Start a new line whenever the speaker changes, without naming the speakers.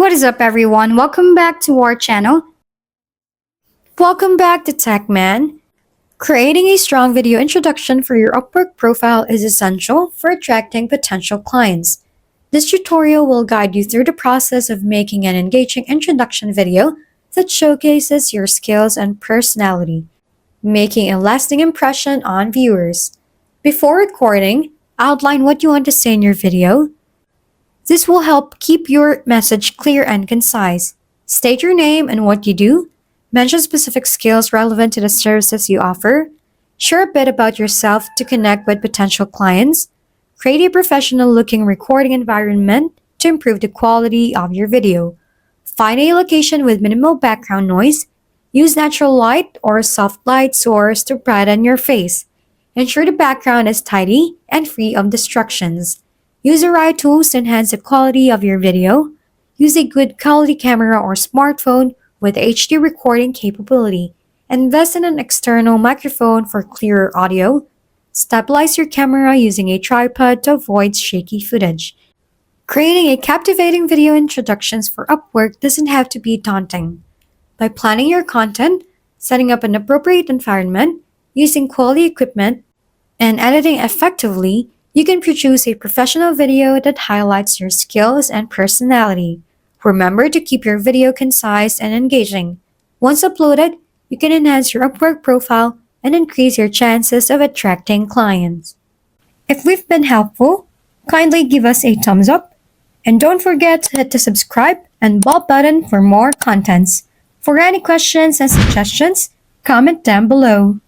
What is up, everyone? Welcome back to our channel. Welcome back to TechMan. Creating a strong video introduction for your Upwork profile is essential for attracting potential clients. This tutorial will guide you through the process of making an engaging introduction video that showcases your skills and personality, making a lasting impression on viewers. Before recording, outline what you want to say in your video. This will help keep your message clear and concise. State your name and what you do. Mention specific skills relevant to the services you offer. Share a bit about yourself to connect with potential clients. Create a professional-looking recording environment to improve the quality of your video. Find a location with minimal background noise. Use natural light or a soft light source to brighten your face. Ensure the background is tidy and free of distractions. Use the right tools to enhance the quality of your video. Use a good quality camera or smartphone with HD recording capability. Invest in an external microphone for clearer audio. Stabilize your camera using a tripod to avoid shaky footage. Creating a captivating video introductions for Upwork doesn't have to be daunting. By planning your content, setting up an appropriate environment, using quality equipment, and editing effectively, you can produce a professional video that highlights your skills and personality. Remember to keep your video concise and engaging. Once uploaded, you can enhance your Upwork profile and increase your chances of attracting clients. If we've been helpful, kindly give us a thumbs up, and don't forget to hit the subscribe and bell button for more contents. For any questions and suggestions, comment down below.